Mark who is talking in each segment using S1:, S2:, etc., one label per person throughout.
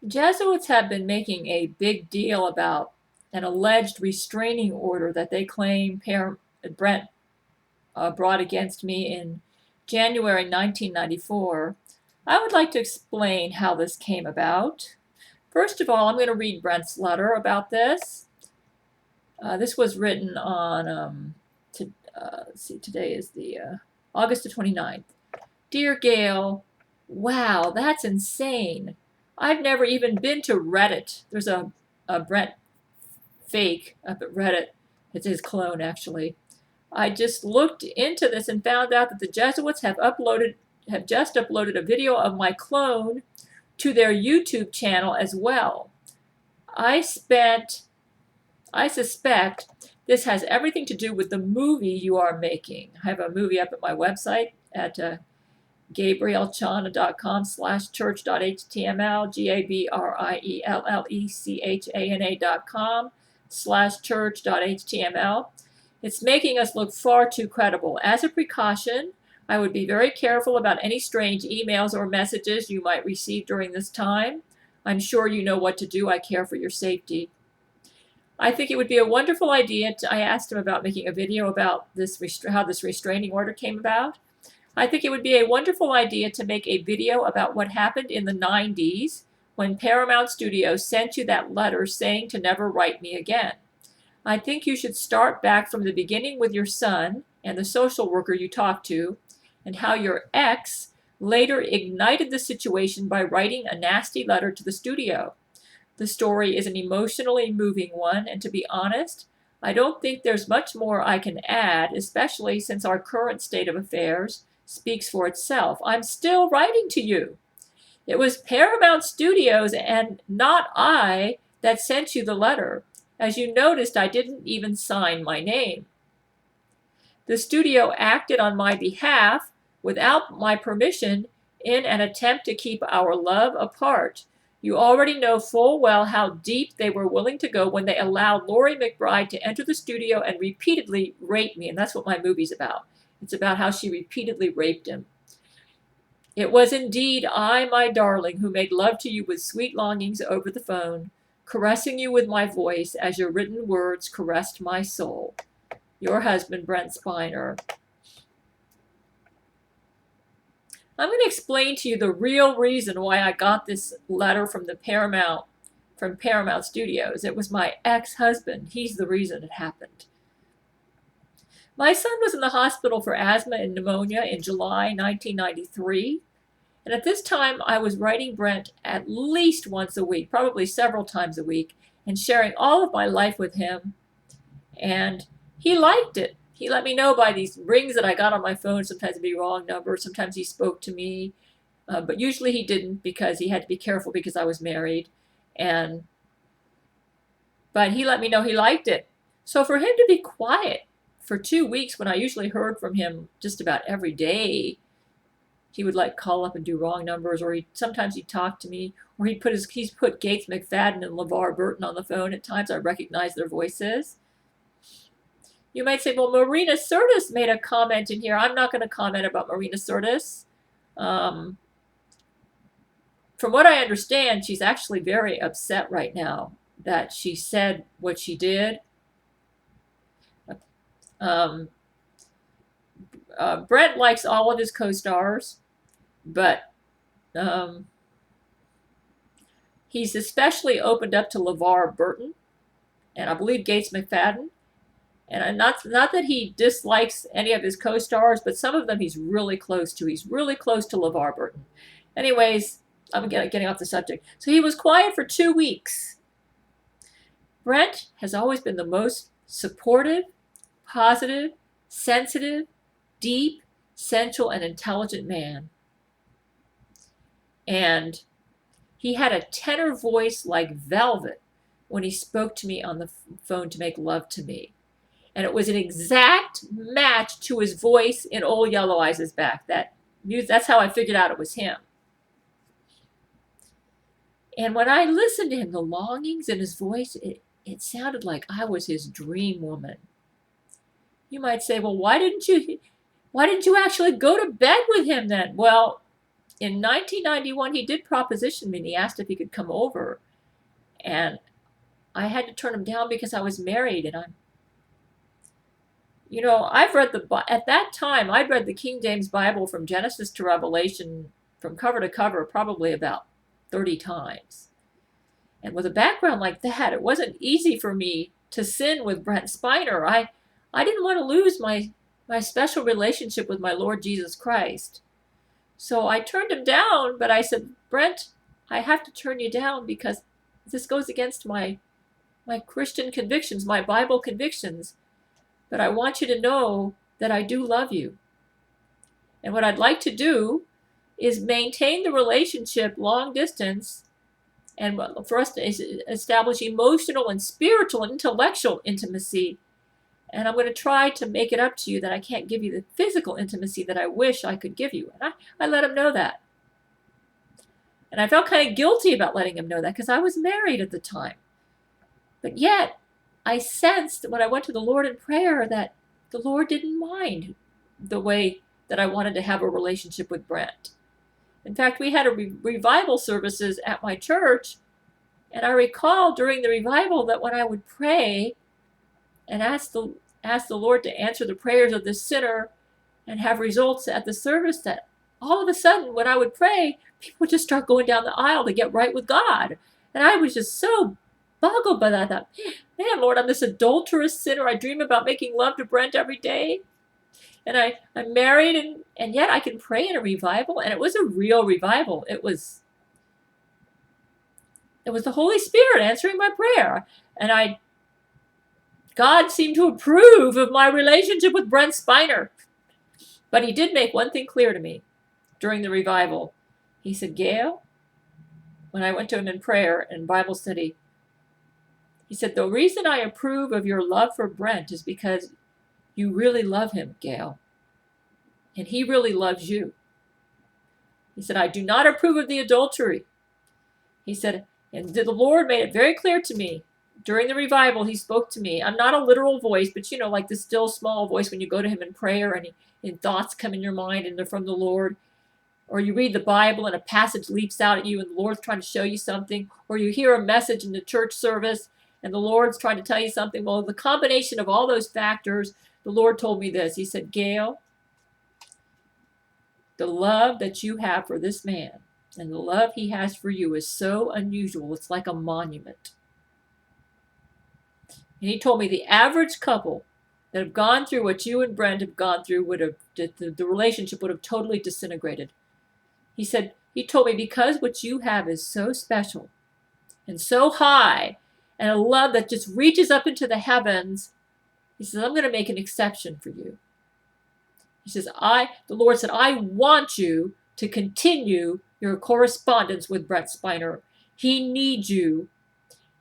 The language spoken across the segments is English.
S1: Jesuits have been making a big deal about an alleged restraining order that they claim Brent brought against me in January 1994. I would like to explain how this came about. First of all, I'm going to read Brent's letter about this. This was written on, let's see, today is the August the 29th. Dear Gail, wow, that's insane. I've never even been to Reddit. There's a Brent fake up at Reddit. It's his clone, actually. I just looked into this and found out that the Jesuits have just uploaded a video of my clone to their YouTube channel as well. I suspect this has everything to do with the movie you are making. I have a movie up at my website at gabrielchana.com/church.html, gabrielechana.com/church.html. It's making us look far too credible. As a precaution, I would be very careful about any strange emails or messages you might receive during this time. I'm sure you know what to do. I care for your safety. I think it would be a wonderful idea. I asked him about making a video about how this restraining order came about. I think it would be a wonderful idea to make a video about what happened in the 90s when Paramount Studios sent you that letter saying to never write me again. I think you should start back from the beginning with your son and the social worker you talked to, and how your ex later ignited the situation by writing a nasty letter to the studio. The story is an emotionally moving one, and to be honest, I don't think there's much more I can add, especially since our current state of affairs speaks for itself. I'm still writing to you. It was Paramount Studios and not I that sent you the letter. As you noticed, I didn't even sign my name. The studio acted on my behalf without my permission in an attempt to keep our love apart. You already know full well how deep they were willing to go when they allowed Laurie McBride to enter the studio and repeatedly rape me. And that's what my movie's about. It's about how she repeatedly raped him. It was indeed I, my darling, who made love to you with sweet longings over the phone, caressing you with my voice as your written words caressed my soul. Your husband, Brent Spiner. I'm going to explain to you the real reason why I got this letter from Paramount Studios. It was my ex-husband. He's the reason it happened. My son was in the hospital for asthma and pneumonia in July 1993. And at this time, I was writing Brent at least once a week, probably several times a week, and sharing all of my life with him. And he liked it. He let me know by these rings that I got on my phone. Sometimes it'd be wrong number. Sometimes he spoke to me. But usually he didn't, because he had to be careful because I was married. But he let me know he liked it. So for him to be quiet for 2 weeks when I usually heard from him just about every day, he would call up and do wrong numbers, or sometimes he'd talk to me, or he's put Gates McFadden and LeVar Burton on the phone at times. I recognize their voices. You might say, well, Marina Sirtis made a comment in here. I'm not going to comment about Marina Sirtis. From what I understand, she's actually very upset right now that she said what she did. Brent likes all of his co-stars, but he's especially opened up to LeVar Burton, and I believe Gates McFadden. And not that he dislikes any of his co-stars, but some of them he's really close to. He's really close to LeVar Burton. Anyways, I'm getting off the subject. So he was quiet for 2 weeks. Brent has always been the most supportive, positive, sensitive, deep, sensual, and intelligent man. And he had a tenor voice like velvet when he spoke to me on the phone to make love to me. And it was an exact match to his voice in Old Yellow Eyes Is Back. That's how I figured out it was him. And when I listened to him, the longings in his voice, it sounded like I was his dream woman. You might say, well, why didn't you actually go to bed with him then? Well, in 1991, he did proposition me, and he asked if he could come over. And I had to turn him down because I was married, and I've read at that time, I'd read the King James Bible from Genesis to Revelation from cover to cover probably about 30 times. And with a background like that, it wasn't easy for me to sin with Brent Spiner. I didn't want to lose my special relationship with my Lord Jesus Christ. So I turned him down, but I said, Brent, I have to turn you down because this goes against my Christian convictions, my Bible convictions. But I want you to know that I do love you. And what I'd like to do is maintain the relationship long distance, and for us to establish emotional and spiritual and intellectual intimacy. And I'm going to try to make it up to you that I can't give you the physical intimacy that I wish I could give you. And I let him know that. And I felt kind of guilty about letting him know that because I was married at the time. But yet, I sensed when I went to the Lord in prayer that the Lord didn't mind the way that I wanted to have a relationship with Brent. In fact, we had a revival services at my church, and I recall during the revival that when I would pray and ask the Lord to answer the prayers of the sinner and have results at the service, that all of a sudden when I would pray, people would just start going down the aisle to get right with God. And I was just so boggled by that. I thought, man, Lord, I'm this adulterous sinner. I dream about making love to Brent every day. And I'm married, and yet I can pray in a revival. And it was a real revival. It was the Holy Spirit answering my prayer. And God seemed to approve of my relationship with Brent Spiner. But he did make one thing clear to me during the revival. He said, Gail, when I went to him in prayer and Bible study, he said, the reason I approve of your love for Brent is because you really love him, Gail. And he really loves you. He said, I do not approve of the adultery. He said, and the Lord made it very clear to me. During the revival, he spoke to me. I'm not a literal voice, but like the still small voice when you go to him in prayer and thoughts come in your mind and they're from the Lord. Or you read the Bible and a passage leaps out at you and the Lord's trying to show you something. Or you hear a message in the church service and the Lord's trying to tell you something. Well, the combination of all those factors, the Lord told me this. He said, Gail, the love that you have for this man and the love he has for you is so unusual. It's like a monument. And he told me the average couple that have gone through what you and Brent have gone through the relationship would have totally disintegrated. He said, he told me because what you have is so special and so high and a love that just reaches up into the heavens. He says, I'm going to make an exception for you. He says, the Lord said, I want you to continue your correspondence with Brent Spiner. He needs you.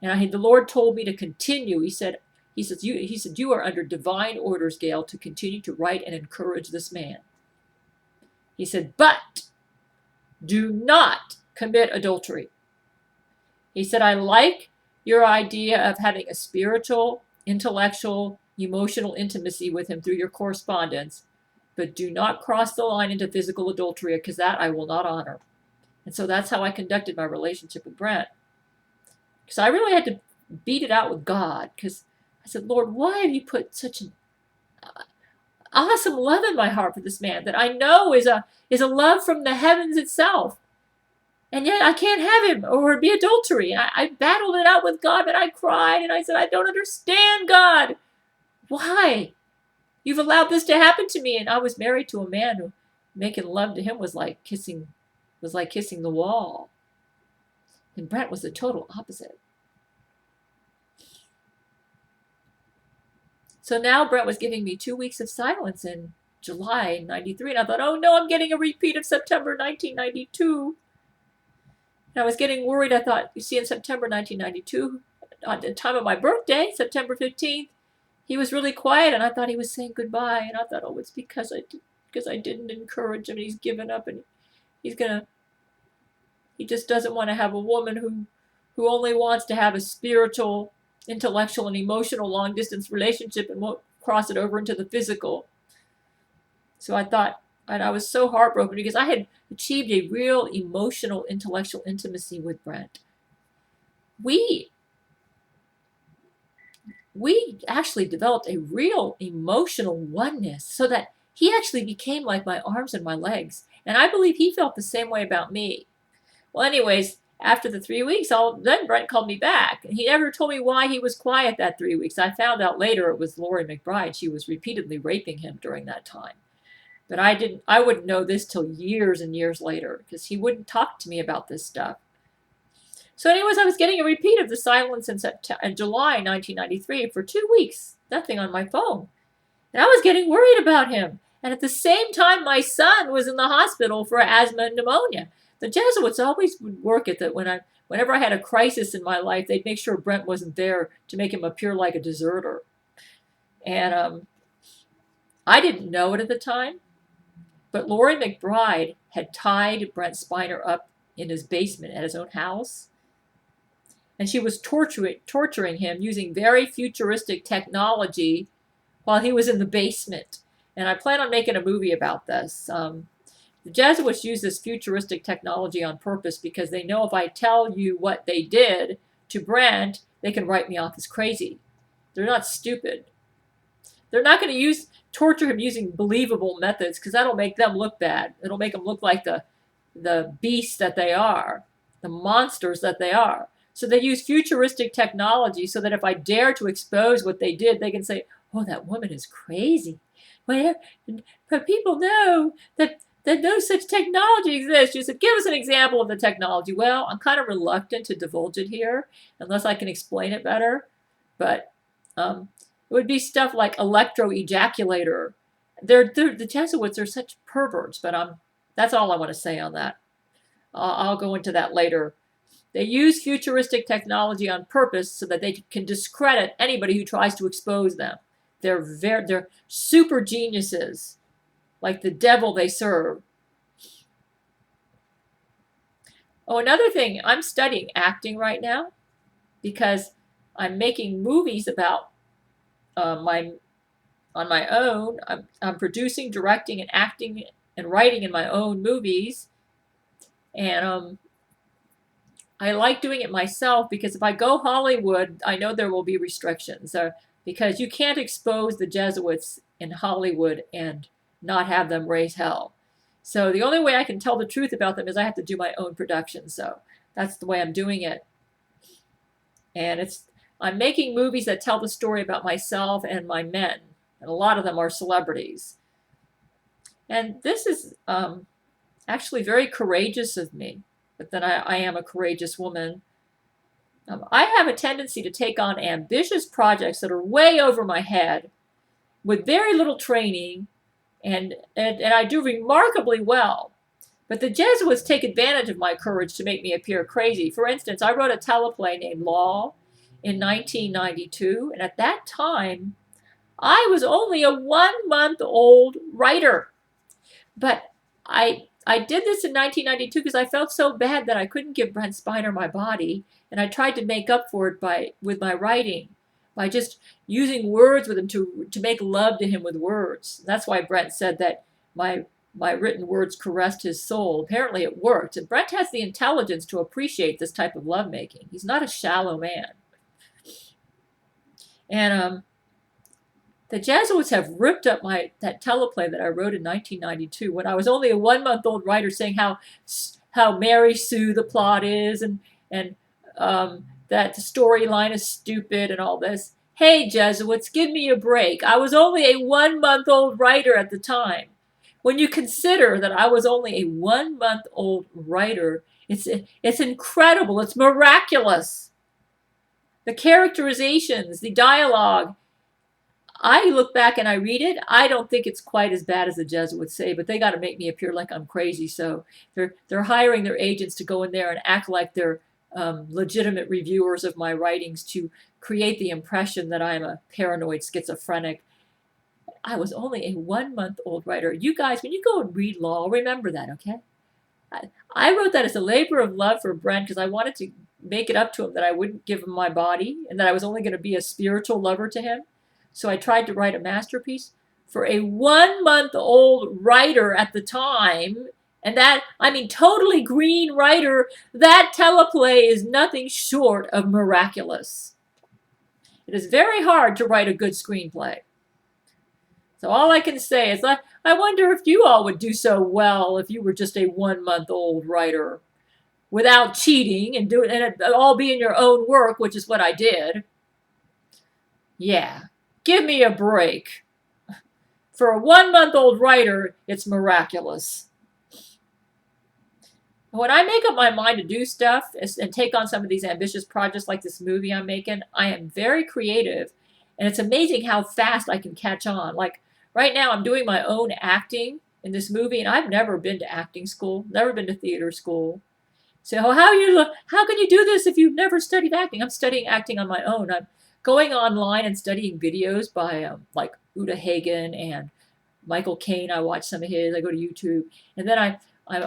S1: And the Lord told me to continue. He said, you are under divine orders, Gail, to continue to write and encourage this man. He said, but do not commit adultery. He said, I like your idea of having a spiritual, intellectual, emotional intimacy with him through your correspondence, but do not cross the line into physical adultery because that I will not honor. And so that's how I conducted my relationship with Brent. Because I really had to beat it out with God because I said, Lord, why have you put such an awesome love in my heart for this man that I know is a love from the heavens itself? And yet I can't have him or it'd be adultery. I battled it out with God, but I cried and I said, I don't understand, God. Why? You've allowed this to happen to me. And I was married to a man who making love to him was like kissing the wall. And Brent was the total opposite. So now Brent was giving me 2 weeks of silence in July 93. And I thought, oh no, I'm getting a repeat of September 1992. And I was getting worried. I thought, you see, in September 1992, at the time of my birthday, September 15th, he was really quiet. And I thought he was saying goodbye. And I thought, oh, it's because I didn't encourage him. And he's given up and he just doesn't want to have a woman who only wants to have a spiritual, intellectual, and emotional long-distance relationship and won't cross it over into the physical. So I thought, And I was so heartbroken because I had achieved a real emotional, intellectual intimacy with Brent. We we actually developed a real emotional oneness so that he actually became like my arms and my legs. And I believe he felt the same way about me. Well, anyways, after the 3 weeks, then Brent called me back. And he never told me why he was quiet that 3 weeks. I found out later it was Laurie McBride. She was repeatedly raping him during that time. But I wouldn't know this till years and years later because he wouldn't talk to me about this stuff. So anyways, I was getting a repeat of the silence in July 1993 for 2 weeks. Nothing on my phone. And I was getting worried about him. And at the same time, my son was in the hospital for asthma and pneumonia. The Jesuits always would work at that whenever I had a crisis in my life, they'd make sure Brent wasn't there to make him appear like a deserter. And I didn't know it at the time, but Laurie McBride had tied Brent Spiner up in his basement at his own house. And she was torturing him using very futuristic technology while he was in the basement. And I plan on making a movie about this. The Jesuits use this futuristic technology on purpose because they know if I tell you what they did to Brent, they can write me off as crazy. They're not stupid. They're not going to torture him using believable methods because that'll make them look bad. It'll make them look like the beasts that they are, the monsters that they are. So they use futuristic technology so that if I dare to expose what they did, they can say, oh, that woman is crazy. But people know that no such technology exists. You said, give us an example of the technology. Well, I'm kind of reluctant to divulge it here unless I can explain it better. But it would be stuff like electro-ejaculator. The Jesuits are such perverts, but that's all I want to say on that. I'll go into that later. They use futuristic technology on purpose so that they can discredit anybody who tries to expose them. They're super geniuses, like the devil they serve. Oh, another thing, I'm studying acting right now because I'm making movies about on my own. I'm producing, directing, and acting and writing in my own movies, and I like doing it myself because if I go Hollywood, I know there will be restrictions. Because you can't expose the Jesuits in Hollywood and not have them raise hell. So the only way I can tell the truth about them is I have to do my own production. So that's the way I'm doing it. And I'm making movies that tell the story about myself and my men. And a lot of them are celebrities. And this is actually very courageous of me. But then I am a courageous woman. I have a tendency to take on ambitious projects that are way over my head with very little training, and I do remarkably well. But the Jesuits take advantage of my courage to make me appear crazy. For instance, I wrote a teleplay named Law in 1992, and at that time, I was only a 1-month-old writer. But I did this in 1992 because I felt so bad that I couldn't give Brent Spiner my body, and I tried to make up for it with my writing, by just using words with him to make love to him with words. That's why Brent said that my written words caressed his soul. Apparently it worked, and Brent has the intelligence to appreciate this type of lovemaking. He's not a shallow man. And the Jesuits have ripped up that teleplay that I wrote in 1992 when I was only a 1-month-old writer, saying how Mary Sue the plot is, and that the storyline is stupid and all this. Hey, Jesuits, give me a break. I was only a 1-month-old writer at the time. When you consider that I was only a 1-month-old writer, it's incredible. It's miraculous. The characterizations, the dialogue. I look back and I read it. I don't think it's quite as bad as the Jesuits say, but they got to make me appear like I'm crazy. So they're hiring their agents to go in there and act like they're legitimate reviewers of my writings to create the impression that I'm a paranoid schizophrenic. I was only a 1-month-old writer. You guys, when you go and read Law, remember that, okay? I wrote that as a labor of love for Brent because I wanted to make it up to him that I wouldn't give him my body and that I was only going to be a spiritual lover to him. So I tried to write a masterpiece. For a 1-month-old writer at the time, and that, I mean, totally green writer, that teleplay is nothing short of miraculous. It is very hard to write a good screenplay. So all I can say is I wonder if you all would do so well if you were just a 1-month-old writer without cheating and doing it all be in your own work, which is what I did. Yeah, give me a break. For a 1-month-old writer, it's miraculous. When I make up my mind to do stuff and take on some of these ambitious projects like this movie I'm making, I am very creative. And it's amazing how fast I can catch on. Like right now, I'm doing my own acting in this movie, and I've never been to acting school, never been to theater school. So how can you do this if you've never studied acting? I'm studying acting on my own. I'm going online and studying videos by like Uta Hagen and Michael Caine. I watch some of his. I go to YouTube. And then I'm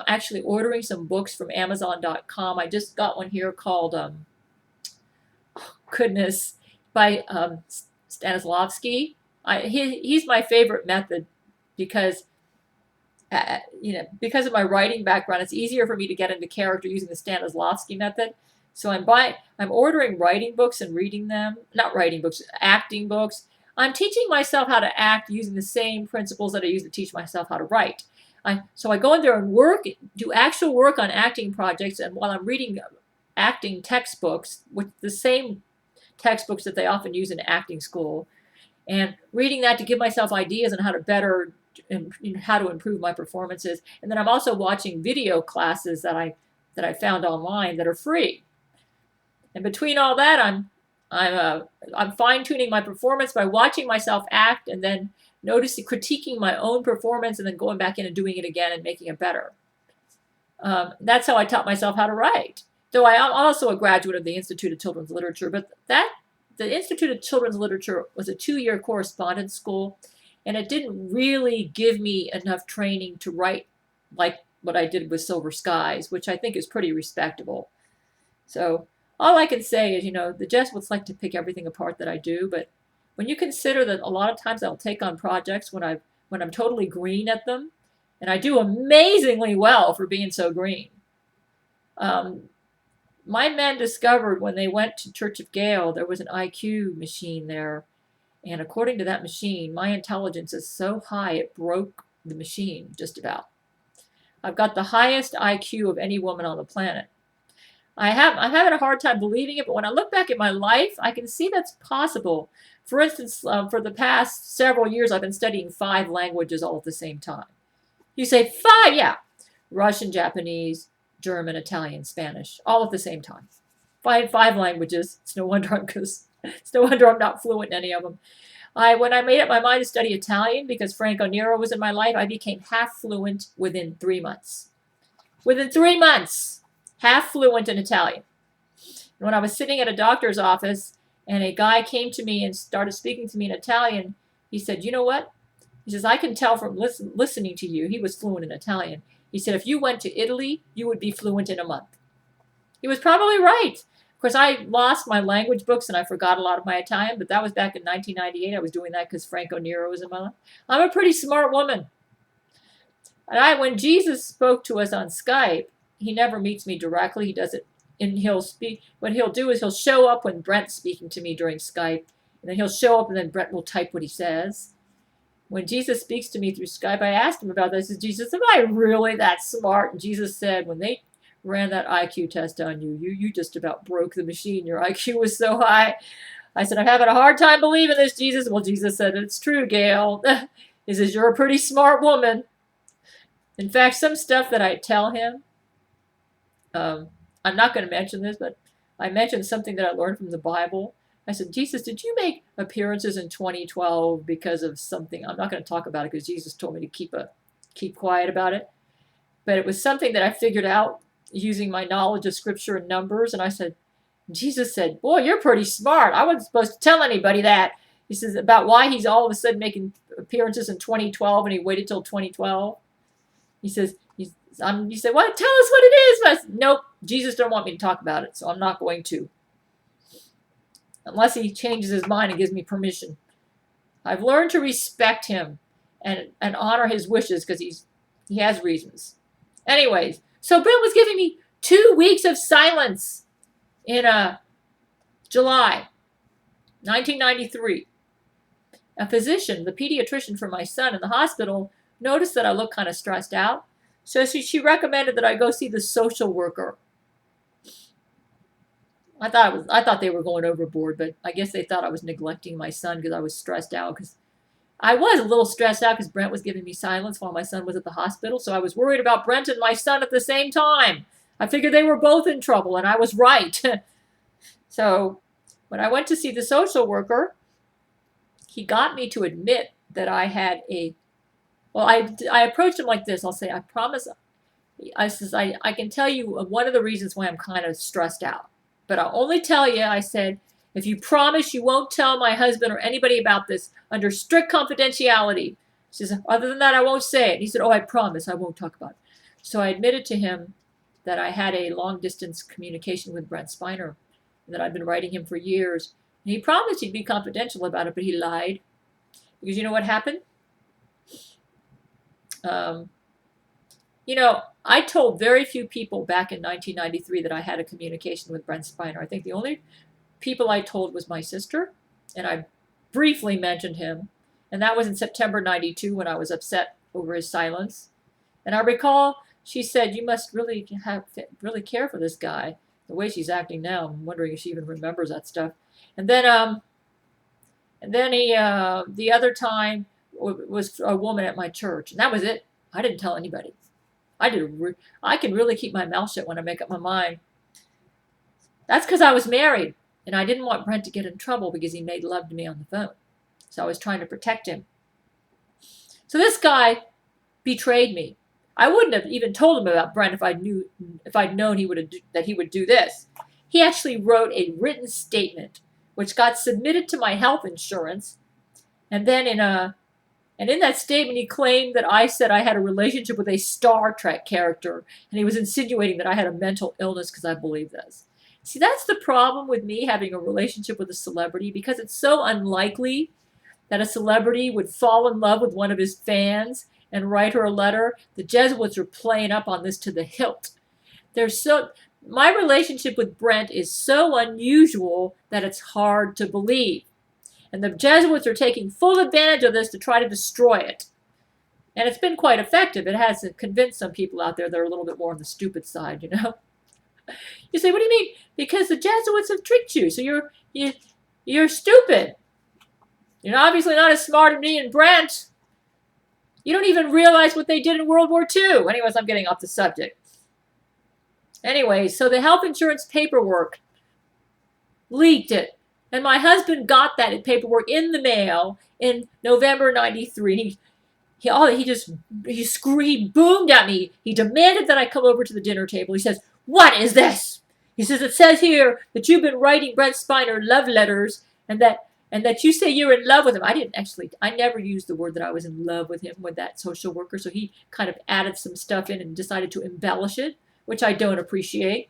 S1: actually ordering some books from Amazon.com. I just got one here called, goodness, by Stanislavski. He's my favorite method because, because of my writing background, it's easier for me to get into character using the Stanislavski method. So I'm ordering writing books and reading them. Not writing books, acting books. I'm teaching myself how to act using the same principles that I use to teach myself how to write. So I go in there and do actual work on acting projects, and while I'm reading acting textbooks, with the same textbooks that they often use in acting school, and reading that to give myself ideas on how to how to improve my performances. And then I'm also watching video classes that I found online that are free. And between all that, I'm fine-tuning my performance by watching myself act and then critiquing my own performance and then going back in and doing it again and making it better. That's how I taught myself how to write. Though I'm also a graduate of the Institute of Children's Literature, but the Institute of Children's Literature was a 2-year correspondence school, and it didn't really give me enough training to write like what I did with Silver Skies, which I think is pretty respectable. So all I can say is, the Jesuits like to pick everything apart that I do, but when you consider that a lot of times I'll take on projects when I'm totally green at them, and I do amazingly well for being so green. My men discovered when they went to Church of Gail, there was an IQ machine there, and according to that machine, my intelligence is so high it broke the machine just about. I've got the highest IQ of any woman on the planet. I'm having a hard time believing it, but when I look back at my life, I can see that's possible. For instance, for the past several years, I've been studying 5 languages all at the same time. You say 5? Yeah. Russian, Japanese, German, Italian, Spanish, all at the same time. 5 languages. It's no wonder I'm not fluent in any of them. When I made up my mind to study Italian because Franco Nero was in my life, I became half fluent within 3 months. Within 3 months! Half fluent in Italian. And when I was sitting at a doctor's office and a guy came to me and started speaking to me in Italian, he said, "You know what?" He says, "I can tell from listening to you." He was fluent in Italian. He said, "If you went to Italy, you would be fluent in a month." He was probably right. Of course, I lost my language books and I forgot a lot of my Italian, but that was back in 1998. I was doing that because Franco Nero was in my life. I'm a pretty smart woman. And when Jesus spoke to us on Skype, he never meets me directly. He does it, and what he'll do is he'll show up when Brent's speaking to me during Skype, and then he'll show up, and then Brent will type what he says. When Jesus speaks to me through Skype, I asked him about this. I said, "Jesus, am I really that smart?" And Jesus said, "When they ran that IQ test on you, you just about broke the machine. Your IQ was so high." I said, "I'm having a hard time believing this, Jesus." Well, Jesus said, "It's true, Gail." He says, "You're a pretty smart woman." In fact, some stuff that I tell him, I'm not going to mention this, but I mentioned something that I learned from the Bible. I said, "Jesus, did you make appearances in 2012 because of something?" I'm not going to talk about it because Jesus told me to keep quiet about it. But it was something that I figured out using my knowledge of Scripture and numbers. And I said, Jesus said, "Boy, you're pretty smart. I wasn't supposed to tell anybody that." He says about why he's all of a sudden making appearances in 2012 and he waited till 2012. He says, you say, "Well, tell us what it is." But I said, "Nope, Jesus don't want me to talk about it, so I'm not going to. Unless he changes his mind and gives me permission." I've learned to respect him. and honor his wishes because he has reasons. Anyways, so Brent was giving me 2 weeks of silence in July 1993. A physician, the pediatrician for my son in the hospital, noticed that I looked kind of stressed out. So she recommended that I go see the social worker. I thought they were going overboard, but I guess they thought I was neglecting my son because I was stressed out. Because I was a little stressed out because Brent was giving me silence while my son was at the hospital. So I was worried about Brent and my son at the same time. I figured they were both in trouble, and I was right. So when I went to see the social worker, he got me to admit that I had I approached him like this. I'll say, I promise. I can tell you one of the reasons why I'm kind of stressed out. But I'll only tell you, I said, if you promise you won't tell my husband or anybody about this under strict confidentiality. She says, other than that, I won't say it. And he said, oh, I promise I won't talk about it. So I admitted to him that I had a long-distance communication with Brent Spiner, and that I'd been writing him for years. And he promised he'd be confidential about it, but he lied. Because you know what happened? I told very few people back in 1993 that I had a communication with Brent Spiner. I think the only people I told was my sister, and I briefly mentioned him. And that was in September 92 when I was upset over his silence. And I recall she said, you must really care for this guy. The way she's acting now, I'm wondering if she even remembers that stuff. And then the other time was a woman at my church, and that was it. I didn't tell anybody. I can really keep my mouth shut when I make up my mind. That's because I was married, and I didn't want Brent to get in trouble because he made love to me on the phone. So I was trying to protect him. So this guy betrayed me. I wouldn't have even told him about Brent if I'd known that he would do this. He actually wrote a written statement which got submitted to my health insurance, and then in that statement he claimed that I said I had a relationship with a Star Trek character, and he was insinuating that I had a mental illness because I believe this. See, that's the problem with me having a relationship with a celebrity, because it's so unlikely that a celebrity would fall in love with one of his fans and write her a letter. The Jesuits are playing up on this to the hilt. My relationship with Brent is so unusual that it's hard to believe. And the Jesuits are taking full advantage of this to try to destroy it. And it's been quite effective. It has convinced some people out there that are a little bit more on the stupid side, You say, what do you mean? Because the Jesuits have tricked you, so you're stupid. You're obviously not as smart as me and Brent. You don't even realize what they did in World War II. Anyways, I'm getting off the subject. Anyway, so the health insurance paperwork leaked it. And my husband got that paperwork in the mail in November 93. He boomed at me. He demanded that I come over to the dinner table. He says, what is this? He says, it says here that you've been writing Brent Spiner love letters and that you say you're in love with him. I never used the word that I was in love with him, with that social worker. So he kind of added some stuff in and decided to embellish it, which I don't appreciate,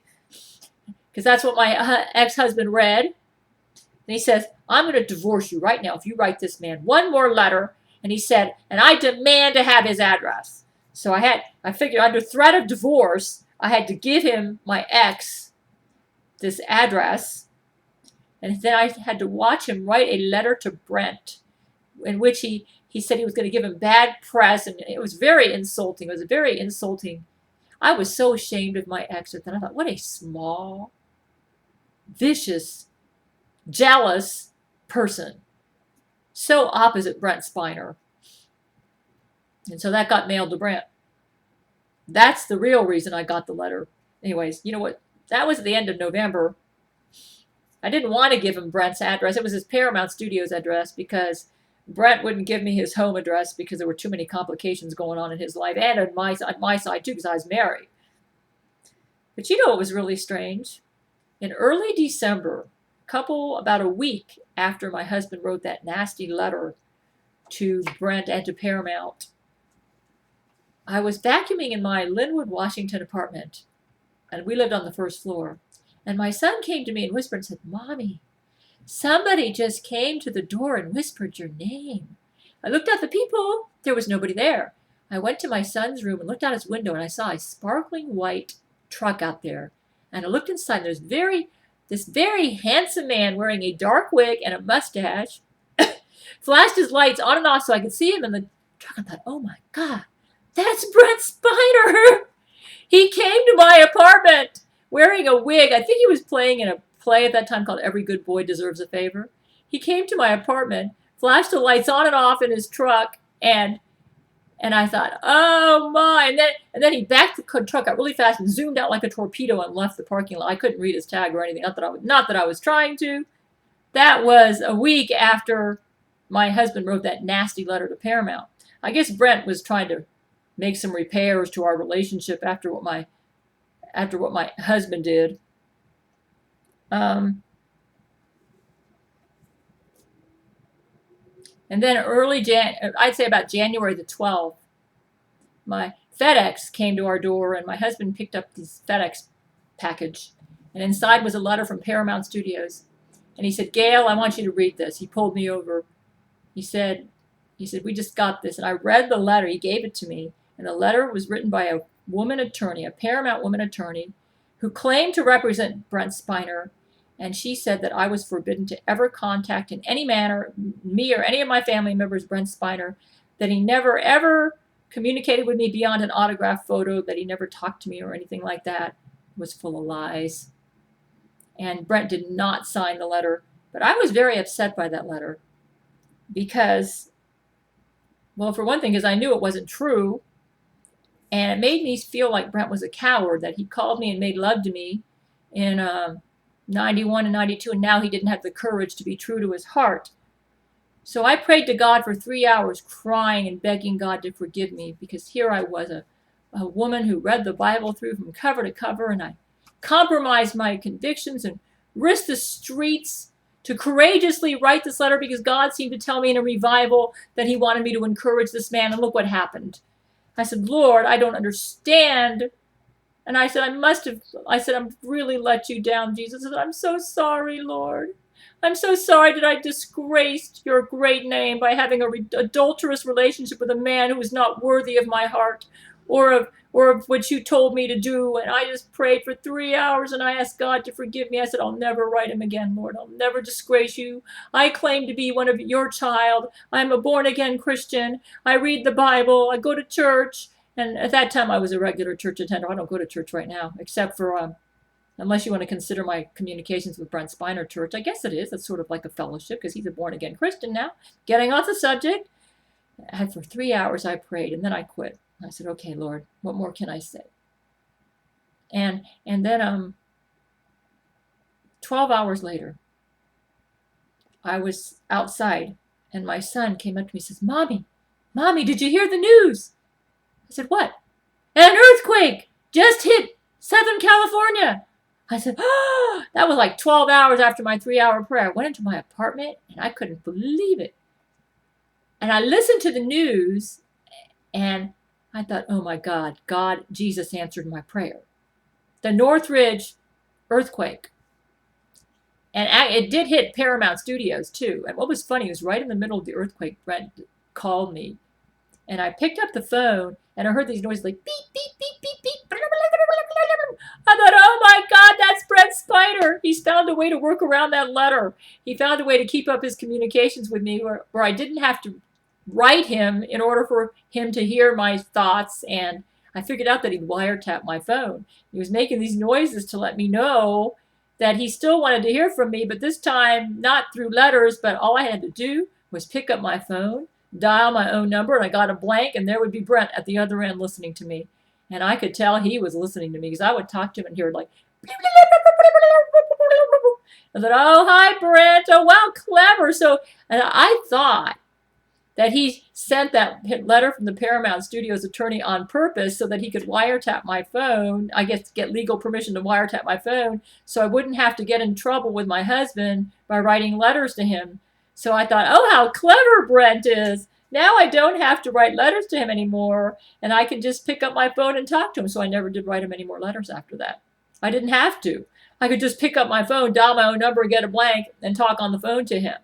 S1: because that's what my ex-husband read. And he says, I'm going to divorce you right now if you write this man one more letter. And he said, and I demand to have his address. So I figured under threat of divorce, I had to give him, my ex, this address. And then I had to watch him write a letter to Brent in which he said he was going to give him bad press. And it was very insulting. It was very insulting. I was so ashamed of my ex. And then I thought, what a small, vicious, jealous person. So opposite Brent Spiner. And so that got mailed to Brent. That's the real reason I got the letter. Anyways, you know what? That was at the end of November. I didn't want to give him Brent's address. It was his Paramount Studios address, because Brent wouldn't give me his home address because there were too many complications going on in his life, and on my side too, because I was married. But you know what was really strange? In early December, about a week after my husband wrote that nasty letter to Brent and to Paramount, I was vacuuming in my Linwood, Washington apartment, and we lived on the first floor. And my son came to me and whispered and said, Mommy, somebody just came to the door and whispered your name. I looked at the people, There was nobody there. I went to my son's room and looked out his window, and I saw a sparkling white truck out there. And I looked inside, and this very handsome man wearing a dark wig and a mustache flashed his lights on and off so I could see him in the truck. I thought, oh my God, that's Brent Spiner. He came to my apartment wearing a wig. I think he was playing in a play at that time called Every Good Boy Deserves a Favor. He came to my apartment, flashed the lights on and off in his truck, and I thought, oh my! And then he backed the truck up really fast and zoomed out like a torpedo and left the parking lot. I couldn't read his tag or anything. Not that I was trying to. That was a week after my husband wrote that nasty letter to Paramount. I guess Brent was trying to make some repairs to our relationship after what my husband did. And then I'd say about January the 12th, my FedEx came to our door, and my husband picked up this FedEx package, and inside was a letter from Paramount Studios. And he said, Gail, I want you to read this. He pulled me over. He said, we just got this. And I read the letter. He gave it to me. And the letter was written by a woman attorney, a Paramount woman attorney, who claimed to represent Brent Spiner. And she said that I was forbidden to ever contact in any manner me or any of my family members, Brent Spiner, that he never, ever communicated with me beyond an autograph photo, that he never talked to me or anything like that. It was full of lies. And Brent did not sign the letter. But I was very upset by that letter because, well, for one thing, because I knew it wasn't true. And it made me feel like Brent was a coward, that he called me and made love to me in 91 and 92, and now he didn't have the courage to be true to his heart. So I prayed to God for 3 hours, crying and begging God to forgive me, because here I was, a woman who read the Bible through from cover to cover, and I compromised my convictions and risked the streets to courageously write this letter because God seemed to tell me in a revival that he wanted me to encourage this man, and look what happened. I said, Lord, I don't understand. And I said, I've really let you down, Jesus. I said, I'm so sorry, Lord. I'm so sorry that I disgraced your great name by having an adulterous relationship with a man who was not worthy of my heart or of what you told me to do. And I just prayed for 3 hours, and I asked God to forgive me. I said, I'll never write him again, Lord. I'll never disgrace you. I claim to be one of your child. I'm a born-again Christian. I read the Bible. I go to church. And at that time, I was a regular church attender. I don't go to church right now, except for, unless you want to consider my communications with Brent Spiner Church. I guess it is. It's sort of like a fellowship because he's a born-again Christian now. Getting off the subject, for 3 hours I prayed, and then I quit. I said, okay, Lord, what more can I say? And then 12 hours later, I was outside, and my son came up to me and says, Mommy, did you hear the news? I said, what? An earthquake just hit Southern California. I said, oh, that was like 12 hours after my 3-hour prayer. I went into my apartment, and I couldn't believe it. And I listened to the news, and I thought, oh my God, Jesus answered my prayer. The Northridge earthquake. And it did hit Paramount Studios too. And what was funny was right in the middle of the earthquake, Brent called me. And I picked up the phone, and I heard these noises like beep, beep, beep, beep, beep. I thought, oh my God, that's Brent Spiner. He's found a way to work around that letter. He found a way to keep up his communications with me where I didn't have to write him in order for him to hear my thoughts. And I figured out that he'd wiretap my phone. He was making these noises to let me know that he still wanted to hear from me, but this time not through letters, but all I had to do was pick up my phone, dial my own number, and I got a blank, and there would be Brent at the other end listening to me. And I could tell he was listening to me because I would talk to him and hear like, I thought, oh, hi, Brent. Oh, wow, clever. So, and I thought that he sent that letter from the Paramount Studios attorney on purpose so that he could wiretap my phone, I guess get legal permission to wiretap my phone, so I wouldn't have to get in trouble with my husband by writing letters to him. So I thought, oh, how clever Brent is. Now I don't have to write letters to him anymore, and I can just pick up my phone and talk to him. So I never did write him any more letters after that. I didn't have to. I could just pick up my phone, dial my own number, get a blank, and talk on the phone to him.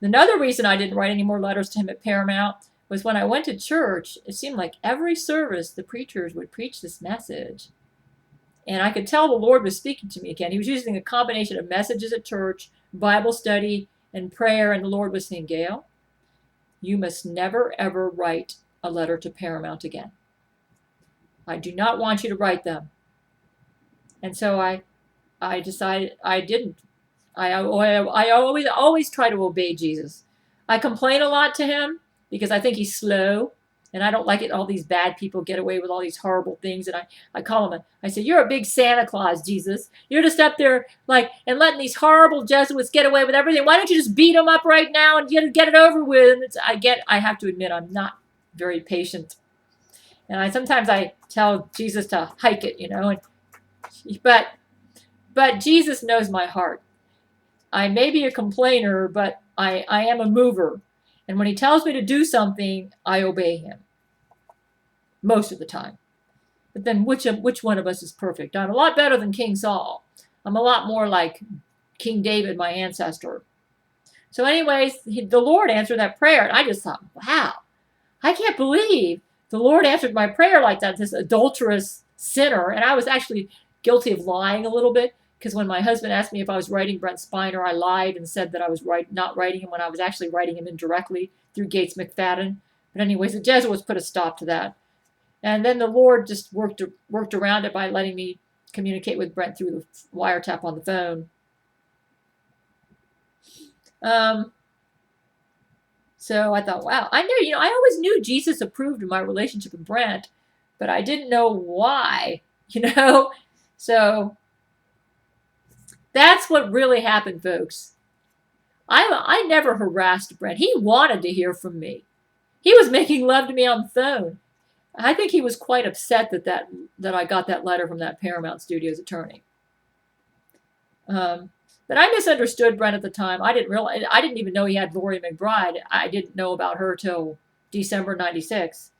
S1: Another reason I didn't write any more letters to him at Paramount was when I went to church, it seemed like every service the preachers would preach this message. And I could tell the Lord was speaking to me again. He was using a combination of messages at church, Bible study, and prayer. And the Lord was saying, Gail, you must never, ever write a letter to Paramount again. I do not want you to write them. And so I decided I didn't. I always try to obey Jesus. I complain a lot to him because I think he's slow. And I don't like it. All these bad people get away with all these horrible things. And I call him, I say, you're a big Santa Claus, Jesus. You're just up there and letting these horrible Jesuits get away with everything. Why don't you just beat them up right now and get it over with? And I have to admit, I'm not very patient. And sometimes I tell Jesus to hike it, but Jesus knows my heart. I may be a complainer, but I am a mover. And when he tells me to do something, I obey him. Most of the time. But then which one of us is perfect? I'm a lot better than King Saul. I'm a lot more like King David, my ancestor. So anyways, the Lord answered that prayer. And I just thought, wow, I can't believe the Lord answered my prayer like that, this adulterous sinner. And I was actually guilty of lying a little bit. Because when my husband asked me if I was writing Brent Spiner, I lied and said that I was not writing him when I was actually writing him indirectly through Gates McFadden. But anyways, the Jesuits put a stop to that. And then the Lord just worked around it by letting me communicate with Brent through the wiretap on the phone. So I thought, wow, I always knew Jesus approved of my relationship with Brent, but I didn't know why, So that's what really happened, folks. I never harassed Brent. He wanted to hear from me. He was making love to me on the phone. I think he was quite upset that I got that letter from that Paramount Studios attorney. But I misunderstood Brent at the time. I didn't even know he had Laurie McBride. I didn't know about her till December '96.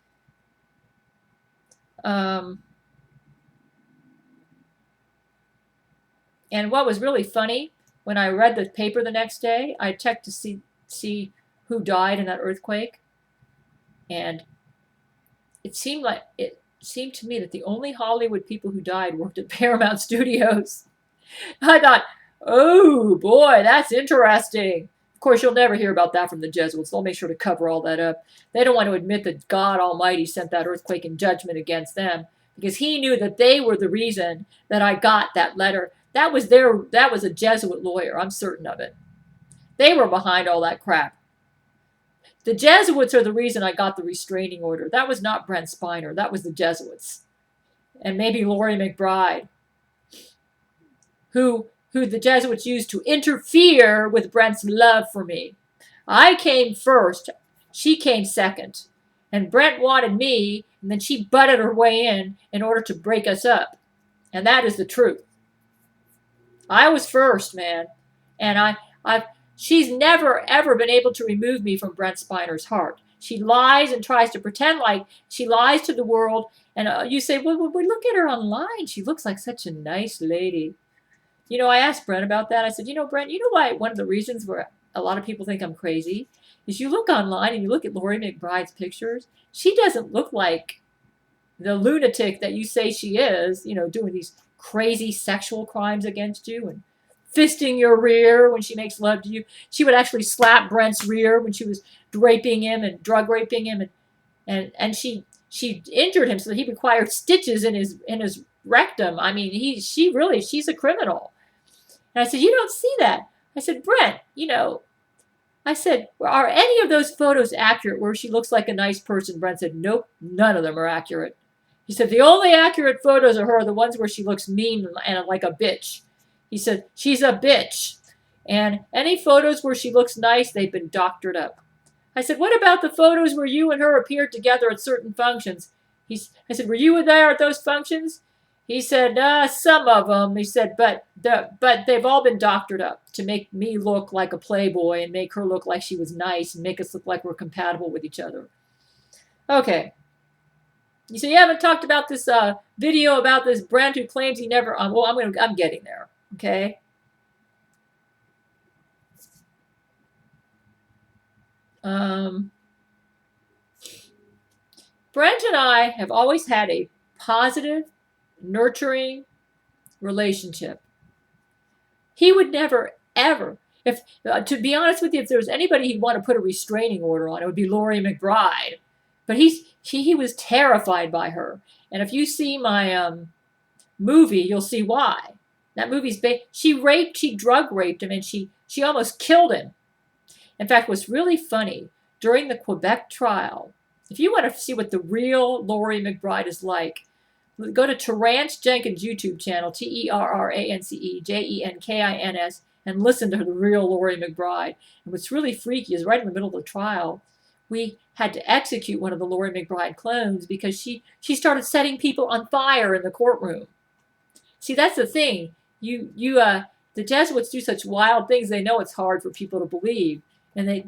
S1: And what was really funny, when I read the paper the next day, I checked to see who died in that earthquake. And it seemed to me that the only Hollywood people who died worked at Paramount Studios. I thought, oh boy, that's interesting. Of course, you'll never hear about that from the Jesuits. They'll make sure to cover all that up. They don't want to admit that God Almighty sent that earthquake in judgment against them because he knew that they were the reason that I got that letter. That was a Jesuit lawyer. I'm certain of it. They were behind all that crap. The Jesuits are the reason I got the restraining order. That was not Brent Spiner. That was the Jesuits. And maybe Laurie McBride, who the Jesuits used to interfere with Brent's love for me. I came first. She came second. And Brent wanted me, and then she butted her way in order to break us up. And that is the truth. I was first, man. And she's never, ever been able to remove me from Brent Spiner's heart. She lies and tries to pretend like she lies to the world. And you say, well, look at her online. She looks like such a nice lady. I asked Brent about that. I said, Brent, why one of the reasons where a lot of people think I'm crazy is you look online and you look at Laurie McBride's pictures. She doesn't look like the lunatic that you say she is, doing these crazy sexual crimes against you and fisting your rear when she makes love to you. She would actually slap Brent's rear when she was raping him and drug raping him, and she injured him so that he required stitches in his rectum. I mean, she's a criminal. And I said, you don't see that. I said, Brent, I said, are any of those photos accurate where she looks like a nice person? Brent said, nope, none of them are accurate. He said, the only accurate photos of her are the ones where she looks mean and like a bitch. He said, she's a bitch. And any photos where she looks nice, they've been doctored up. I said, what about the photos where you and her appeared together at certain functions? I said, were you there at those functions? He said, some of them. He said, but they've all been doctored up to make me look like a playboy and make her look like she was nice and make us look like we're compatible with each other. Okay. So you haven't talked about this video about this Brent who claims he never. Well, I'm getting there. Okay. Brent and I have always had a positive, nurturing relationship. He would never, ever, if to be honest with you, if there was anybody he'd want to put a restraining order on, it would be Laurie McBride. But he was terrified by her. And if you see my movie, you'll see why. That movie's she drug raped him, and she almost killed him. In fact, what's really funny, during the Quebec trial, if you want to see what the real Laurie McBride is like, go to Terrance Jenkins' YouTube channel, TerranceJenkins, and listen to the real Laurie McBride. And what's really freaky is right in the middle of the trial, we had to execute one of the Laurie McBride clones because she started setting people on fire in the courtroom. See, that's the thing. The Jesuits do such wild things. They know it's hard for people to believe, and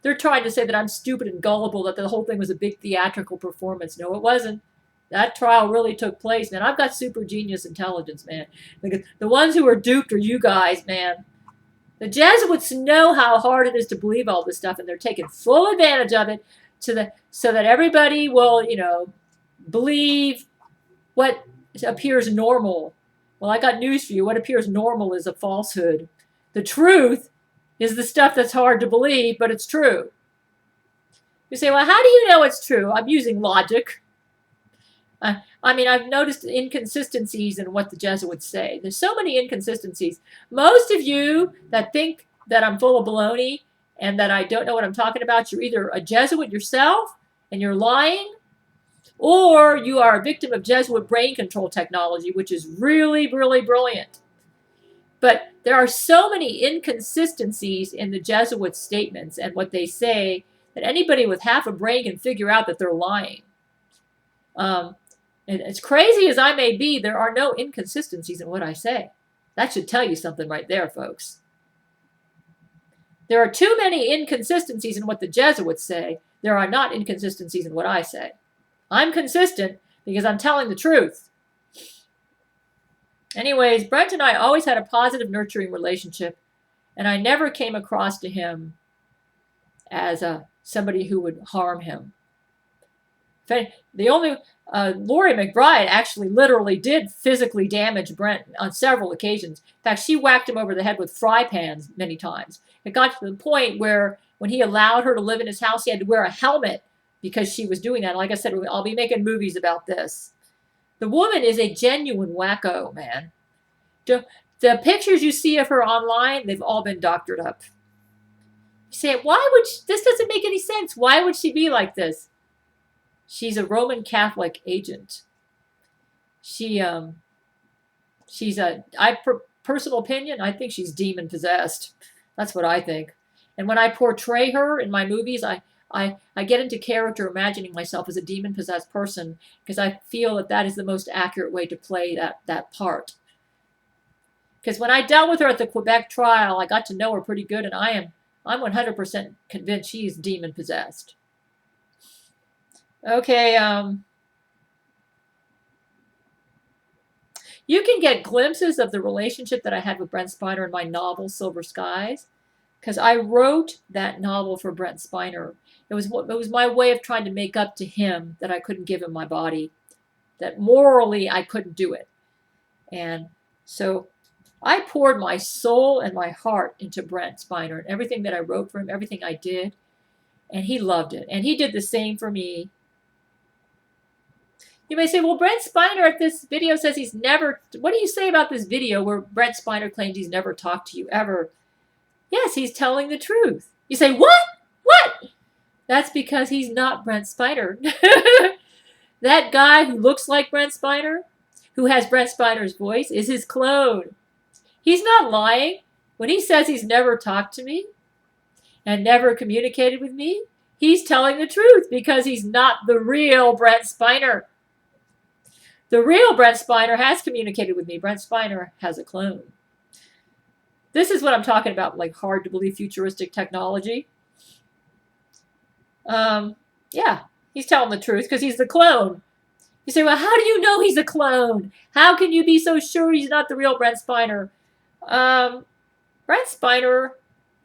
S1: they're trying to say that I'm stupid and gullible, that the whole thing was a big theatrical performance. No, it wasn't. That trial really took place, man. I've got super genius intelligence, man. The ones who are duped are you guys, man. The Jesuits know how hard it is to believe all this stuff, and they're taking full advantage of it so that everybody will, believe what appears normal. Well, I got news for you. What appears normal is a falsehood. The truth is the stuff that's hard to believe, but it's true. You say, well, how do you know it's true? I'm using logic. I've noticed inconsistencies in what the Jesuits say. There's so many inconsistencies. Most of you that think that I'm full of baloney and that I don't know what I'm talking about, you're either a Jesuit yourself and you're lying, or you are a victim of Jesuit brain control technology, which is really, really brilliant. But there are so many inconsistencies in the Jesuit statements and what they say that anybody with half a brain can figure out that they're lying. And as crazy as I may be, there are no inconsistencies in what I say. That should tell you something right there, folks. There are too many inconsistencies in what the Jesuits say. There are not inconsistencies in what I say. I'm consistent because I'm telling the truth. Anyways, Brent and I always had a positive, nurturing relationship, and I never came across to him as somebody who would harm him. Laurie McBride actually literally did physically damage Brent on several occasions. In fact, she whacked him over the head with fry pans many times. It got to the point where when he allowed her to live in his house, he had to wear a helmet because she was doing that. Like I said, I'll be making movies about this. The woman is a genuine wacko, man. The pictures you see of her online, they've all been doctored up. You say, this doesn't make any sense. Why would she be like this? She's a Roman Catholic agent. Personal opinion, I think she's demon possessed. That's what I think. And when I portray her in my movies, I get into character imagining myself as a demon possessed person because I feel that is the most accurate way to play that part. Because when I dealt with her at the Quebec trial, I got to know her pretty good, and I'm 100% convinced she is demon possessed. Okay, you can get glimpses of the relationship that I had with Brent Spiner in my novel, Silver Skies, because I wrote that novel for Brent Spiner. It was my way of trying to make up to him that I couldn't give him my body, that morally I couldn't do it. And so I poured my soul and my heart into Brent Spiner and everything that I wrote for him, everything I did, and he loved it. And he did the same for me. You may say, well, Brent Spiner at this video says he's never, what do you say about this video where Brent Spiner claims he's never talked to you ever? Yes, he's telling the truth. You say, what? What? That's because he's not Brent Spiner. That guy who looks like Brent Spiner, who has Brent Spiner's voice, is his clone. He's not lying. When he says he's never talked to me and never communicated with me, he's telling the truth because he's not the real Brent Spiner. The real Brent Spiner has communicated with me. Brent Spiner has a clone. This is what I'm talking about, like hard to believe futuristic technology. Yeah, he's telling the truth because he's the clone. You say, well, how do you know he's a clone? How can you be so sure he's not the real Brent Spiner? Brent Spiner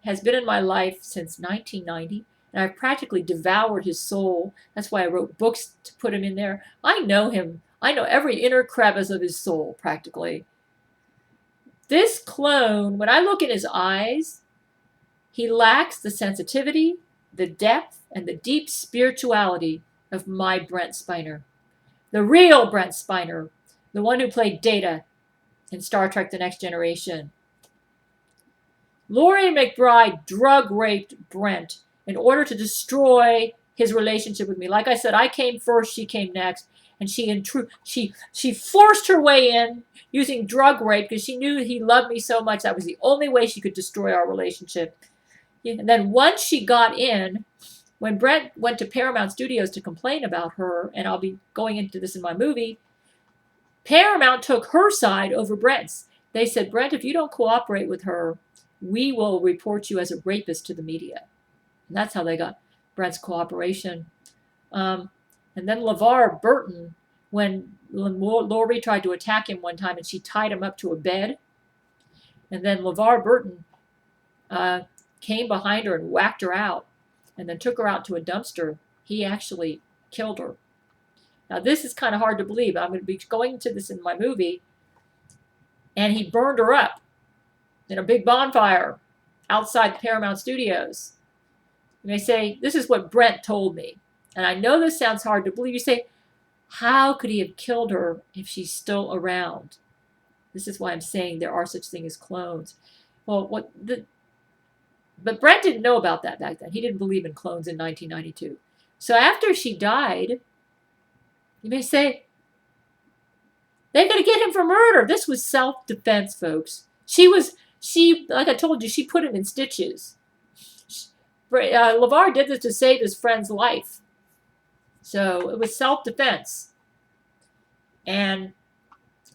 S1: has been in my life since 1990. And I've practically devoured his soul. That's why I wrote books to put him in there. I know him. I know every inner crevice of his soul, practically. This clone, when I look in his eyes, he lacks the sensitivity, the depth, and the deep spirituality of my Brent Spiner. The real Brent Spiner, the one who played Data in Star Trek The Next Generation. Laurie McBride drug raped Brent in order to destroy his relationship with me. Like I said, I came first, she came next, and she forced her way in using drug rape because she knew he loved me so much. That was the only way she could destroy our relationship. And then once she got in, when Brent went to Paramount Studios to complain about her, and I'll be going into this in my movie, Paramount took her side over Brent's. They said, Brent, if you don't cooperate with her, we will report you as a rapist to the media. And that's how they got Brent's cooperation. And then LeVar Burton, when Laurie tried to attack him one time and she tied him up to a bed, and then LeVar Burton came behind her and whacked her out and then took her out to a dumpster. He actually killed her. Now, this is kind of hard to believe. I'm going to be going into this in my movie. And he burned her up in a big bonfire outside the Paramount Studios. And they say, this is what Brent told me. And I know this sounds hard to believe. You say, how could he have killed her if she's still around? This is why I'm saying there are such things as clones. Well, but Brent didn't know about that back then. He didn't believe in clones in 1992. So after she died, you may say, they're going to get him for murder. This was self-defense, folks. Like I told you, she put him in stitches. LeVar did this to save his friend's life. So it was self-defense. And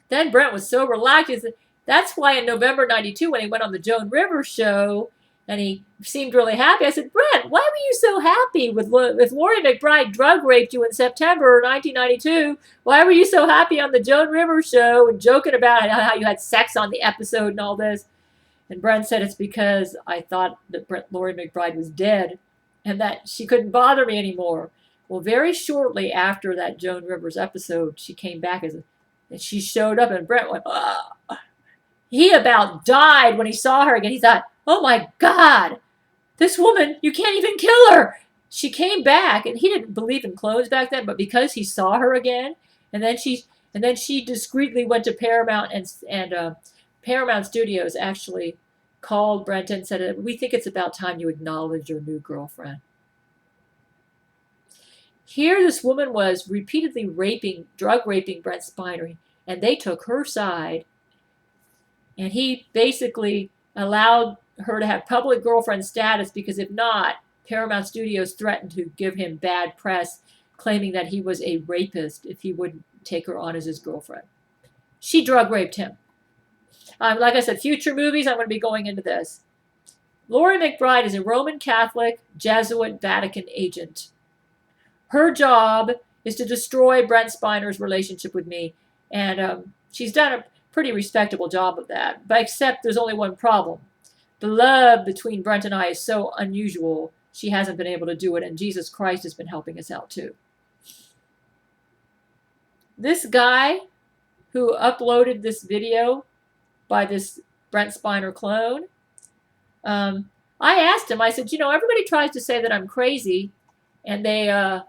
S1: then Brent was so relaxed. That's why in November 92, when he went on the Joan Rivers show, and he seemed really happy, I said, Brent, why were you so happy with Laurie McBride drug raped you in September 1992? Why were you so happy on the Joan Rivers show and joking about how you had sex on the episode and all this? And Brent said, it's because I thought that Laurie McBride was dead and that she couldn't bother me anymore. Well, very shortly after that Joan Rivers episode, she came back and she showed up, and Brent went, oh. He about died when he saw her again. He thought, oh my God, this woman, you can't even kill her. She came back, and he didn't believe in clones back then, but because he saw her again, and then she discreetly went to Paramount, and Paramount Studios actually called Brent and said, we think it's about time you acknowledge your new girlfriend. Here this woman was repeatedly drug raping Brent Spiner, and they took her side, and he basically allowed her to have public girlfriend status because if not, Paramount Studios threatened to give him bad press, claiming that he was a rapist if he wouldn't take her on as his girlfriend. She drug raped him. Like I said, future movies, I'm going to be going into this. Laurie McBride is a Roman Catholic, Jesuit, Vatican agent. Her job is to destroy Brent Spiner's relationship with me, and she's done a pretty respectable job of that. But except there's only one problem. The love between Brent and I is so unusual, she hasn't been able to do it, and Jesus Christ has been helping us out too. This guy who uploaded this video by this Brent Spiner clone, I asked him, I said, everybody tries to say that I'm crazy, and they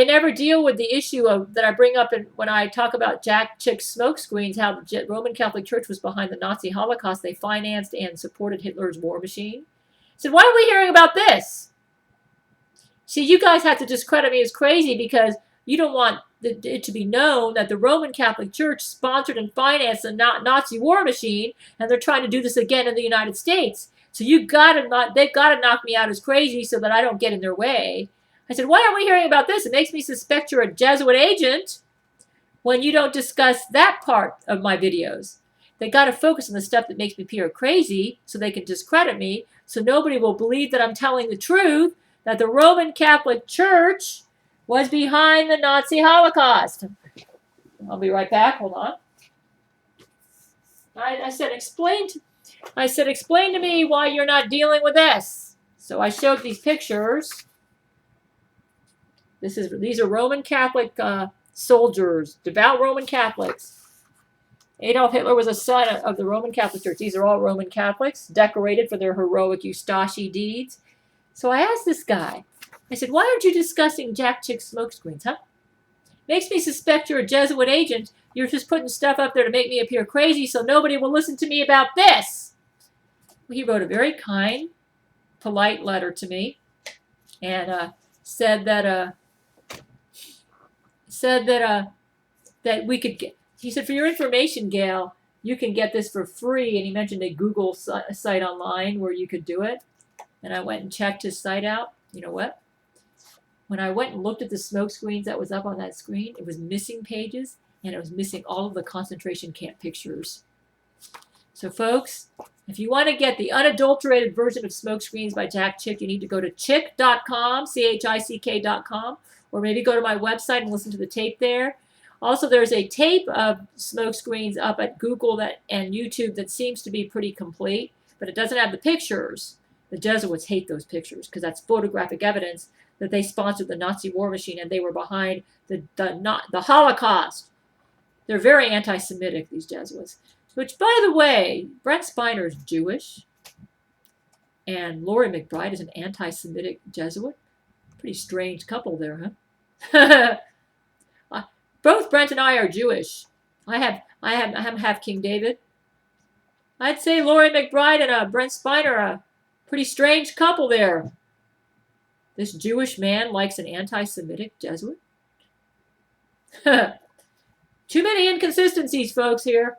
S1: never deal with the issue that I bring up when I talk about Jack Chick Smokescreens, how the Roman Catholic Church was behind the Nazi Holocaust. They financed and supported Hitler's war machine. I said, why are we hearing about this? See, you guys have to discredit me as crazy because you don't want it to be known that the Roman Catholic Church sponsored and financed the Nazi war machine, and they're trying to do this again in the United States. So they've got to knock me out as crazy so that I don't get in their way. I said, why aren't we hearing about this? It makes me suspect you're a Jesuit agent when you don't discuss that part of my videos. They got to focus on the stuff that makes me appear crazy so they can discredit me, so nobody will believe that I'm telling the truth, that the Roman Catholic Church was behind the Nazi Holocaust. I'll be right back. Hold on. I said, explain to me why you're not dealing with this. So I showed these pictures. These are Roman Catholic soldiers, devout Roman Catholics. Adolf Hitler was a son of the Roman Catholic Church. These are all Roman Catholics, decorated for their heroic Eustachi deeds. So I asked this guy, I said, why aren't you discussing Jack Chick Smokescreens, huh? Makes me suspect you're a Jesuit agent. You're just putting stuff up there to make me appear crazy so nobody will listen to me about this. Well, he wrote a very kind, polite letter to me and said that we could get, he said, for your information, Gail, you can get this for free. And he mentioned a Google site online where you could do it. And I went and checked his site out. You know what? When I went and looked at the smoke screens that was up on that screen, it was missing pages, and it was missing all of the concentration camp pictures. So, folks, if you want to get the unadulterated version of Smokescreens by Jack Chick, you need to go to chick.com, chick.com, or maybe go to my website and listen to the tape there. Also, there's a tape of Smokescreens up at Google and YouTube that seems to be pretty complete, but it doesn't have the pictures. The Jesuits hate those pictures because that's photographic evidence that they sponsored the Nazi war machine and they were behind the Holocaust. They're very anti-Semitic, these Jesuits. Which, by the way, Brent Spiner is Jewish, and Laurie McBride is an anti-Semitic Jesuit. Pretty strange couple there, huh? Both Brent and I are Jewish. I'm half King David. I'd say Laurie McBride and Brent Spiner are a pretty strange couple there. This Jewish man likes an anti-Semitic Jesuit. Too many inconsistencies, folks, here.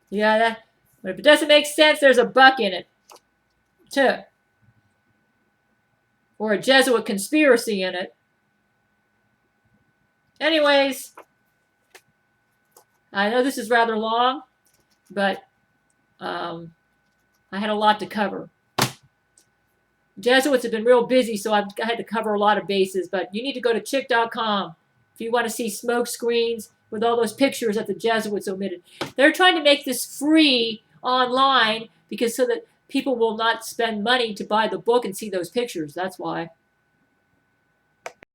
S1: Yeah, but if it doesn't make sense, there's a buck in it. Too. Or a Jesuit conspiracy in it. Anyways, I know this is rather long, but I had a lot to cover. Jesuits have been real busy, so I've had to cover a lot of bases, but you need to go to chick.com if you want to see smoke screens with all those pictures that the Jesuits omitted. They're trying to make this free online so that people will not spend money to buy the book and see those pictures. That's why.